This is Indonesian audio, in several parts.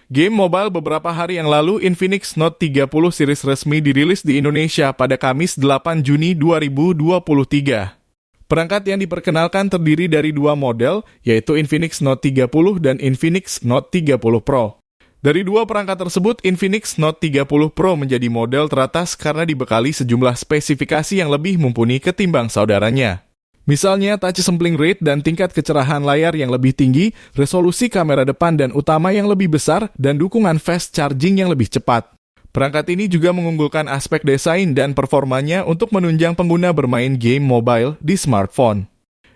Game mobile beberapa hari yang lalu, Infinix Note 30 series resmi dirilis di Indonesia pada Kamis 8 Juni 2023. Perangkat yang diperkenalkan terdiri dari dua model, yaitu Infinix Note 30 dan Infinix Note 30 Pro. Dari dua perangkat tersebut, Infinix Note 30 Pro menjadi model teratas karena dibekali sejumlah spesifikasi yang lebih mumpuni ketimbang saudaranya. Misalnya touch sampling rate dan tingkat kecerahan layar yang lebih tinggi, resolusi kamera depan dan utama yang lebih besar, dan dukungan fast charging yang lebih cepat. Perangkat ini juga mengunggulkan aspek desain dan performanya untuk menunjang pengguna bermain game mobile di smartphone.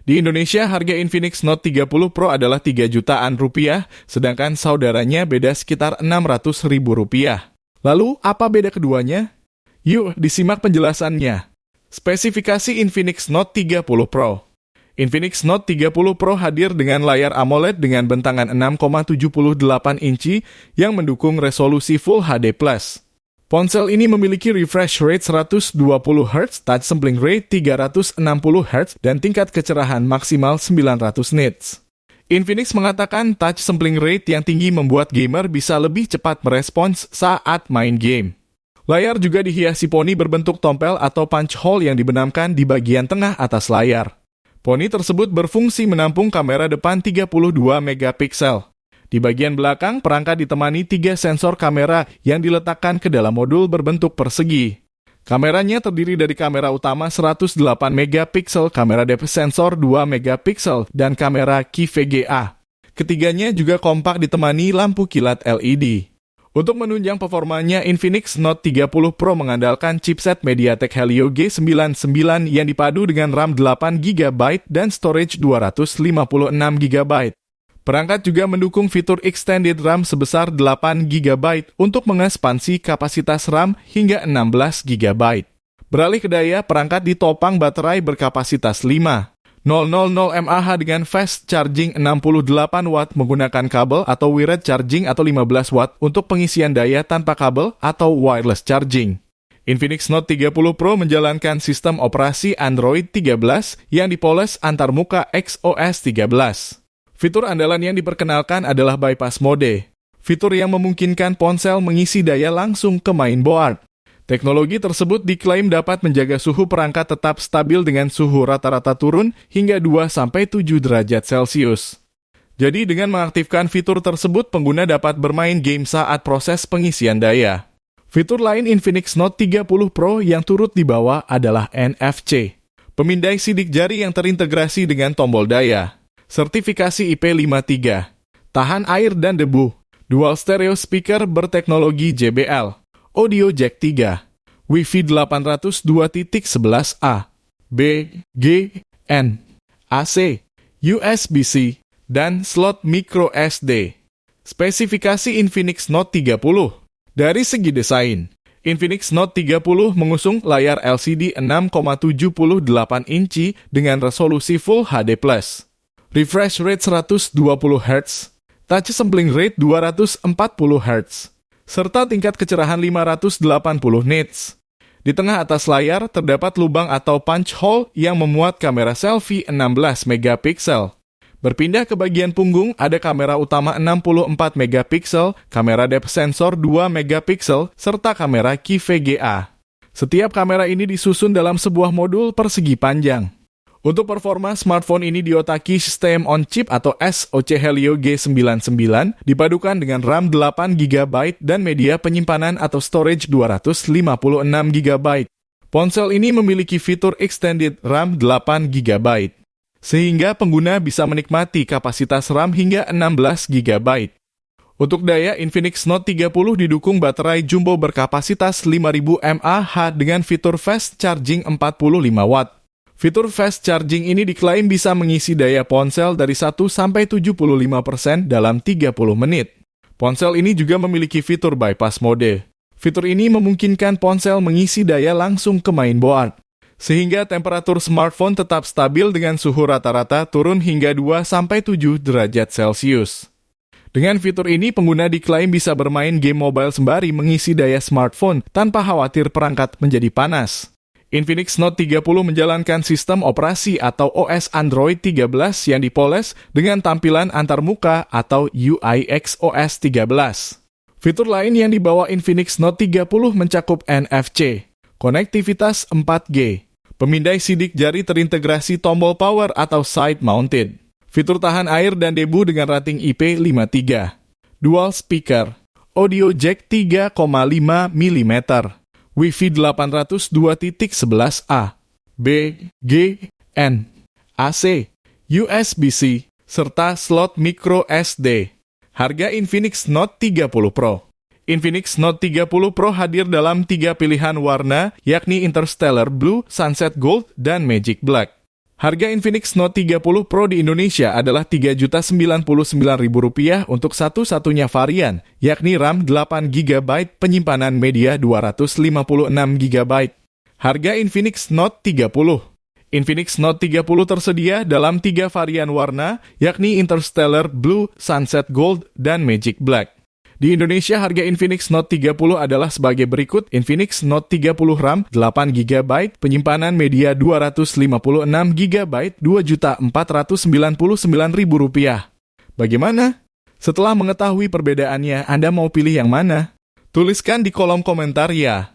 Di Indonesia, harga Infinix Note 30 Pro adalah 3 jutaan rupiah, sedangkan saudaranya beda sekitar 600 ribu rupiah. Lalu, apa beda keduanya? Yuk, disimak penjelasannya. Spesifikasi Infinix Note 30 Pro. Infinix Note 30 Pro hadir dengan layar AMOLED dengan bentangan 6,78 inci yang mendukung resolusi Full HD+. Ponsel ini memiliki refresh rate 120 Hz, touch sampling rate 360 Hz, dan tingkat kecerahan maksimal 900 nits. Infinix mengatakan touch sampling rate yang tinggi membuat gamer bisa lebih cepat merespons saat main game. Layar juga dihiasi poni berbentuk tompel atau punch hole yang dibenamkan di bagian tengah atas layar. Poni tersebut berfungsi menampung kamera depan 32 megapiksel. Di bagian belakang, perangkat ditemani 3 sensor kamera yang diletakkan ke dalam modul berbentuk persegi. Kameranya terdiri dari kamera utama 108 megapiksel, kamera depth sensor 2 megapiksel, dan kamera key VGA. Ketiganya juga kompak ditemani lampu kilat LED. Untuk menunjang performanya, Infinix Note 30 Pro mengandalkan chipset MediaTek Helio G99 yang dipadu dengan RAM 8GB dan storage 256GB. Perangkat juga mendukung fitur extended RAM sebesar 8GB untuk mengekspansi kapasitas RAM hingga 16GB. Beralih ke daya, perangkat ditopang baterai berkapasitas 5,000 mAh dengan fast charging 68 watt menggunakan kabel atau wired charging atau 15 watt untuk pengisian daya tanpa kabel atau wireless charging. Infinix Note 30 Pro menjalankan sistem operasi Android 13 yang dipoles antarmuka XOS 13. Fitur andalan yang diperkenalkan adalah bypass mode, fitur yang memungkinkan ponsel mengisi daya langsung ke mainboard. Teknologi tersebut diklaim dapat menjaga suhu perangkat tetap stabil dengan suhu rata-rata turun hingga 2-7 derajat Celcius. Jadi dengan mengaktifkan fitur tersebut, pengguna dapat bermain game saat proses pengisian daya. Fitur lain Infinix Note 30 Pro yang turut dibawa adalah NFC, pemindai sidik jari yang terintegrasi dengan tombol daya, sertifikasi IP53, tahan air dan debu, dual stereo speaker berteknologi JBL, audio jack 3, Wi-Fi 802.11a, B, G, N, AC, USB-C, dan slot micro SD. Spesifikasi Infinix Note 30. Dari segi desain, Infinix Note 30 mengusung layar LCD 6,78 inci dengan resolusi Full HD+, refresh rate 120 Hz, touch sampling rate 240 Hz, serta tingkat kecerahan 580 nits. Di tengah atas layar terdapat lubang atau punch hole yang memuat kamera selfie 16 megapiksel. Berpindah ke bagian punggung, ada kamera utama 64 megapiksel, kamera depth sensor 2 megapiksel, serta kamera key VGA. Setiap kamera ini disusun dalam sebuah modul persegi panjang. Untuk performa, smartphone ini diotaki sistem on-chip atau SoC Helio G99 dipadukan dengan RAM 8GB dan media penyimpanan atau storage 256GB. Ponsel ini memiliki fitur extended RAM 8GB, sehingga pengguna bisa menikmati kapasitas RAM hingga 16GB. Untuk daya, Infinix Note 30 didukung baterai jumbo berkapasitas 5000 mAh dengan fitur fast charging 45 watt. Fitur fast charging ini diklaim bisa mengisi daya ponsel dari 1-75% dalam 30 menit. Ponsel ini juga memiliki fitur bypass mode. Fitur ini memungkinkan ponsel mengisi daya langsung ke mainboard, sehingga temperatur smartphone tetap stabil dengan suhu rata-rata turun hingga 2-7 derajat Celcius. Dengan fitur ini, pengguna diklaim bisa bermain game mobile sembari mengisi daya smartphone tanpa khawatir perangkat menjadi panas. Infinix Note 30 menjalankan sistem operasi atau OS Android 13 yang dipoles dengan tampilan antarmuka atau UI XOS 13. Fitur lain yang dibawa Infinix Note 30 mencakup NFC, konektivitas 4G, pemindai sidik jari terintegrasi tombol power atau side mounted, fitur tahan air dan debu dengan rating IP53, dual speaker, audio jack 3,5 mm, Wi-Fi 802.11a, B, G, N, AC, USB-C, serta slot micro SD. Harga Infinix Note 30 Pro. Infinix Note 30 Pro hadir dalam 3 pilihan warna, yakni Interstellar Blue, Sunset Gold, dan Magic Black. Harga Infinix Note 30 Pro di Indonesia adalah Rp3.099.000 untuk satu-satunya varian, yakni RAM 8GB, penyimpanan media 256GB. Harga Infinix Note 30. Infinix Note 30 tersedia dalam 3 varian warna, yakni Interstellar Blue, Sunset Gold, dan Magic Black. Di Indonesia, harga Infinix Note 30 adalah sebagai berikut: Infinix Note 30 RAM 8GB, penyimpanan media 256GB, Rp2.499.000. Bagaimana? Setelah mengetahui perbedaannya, Anda mau pilih yang mana? Tuliskan di kolom komentar ya.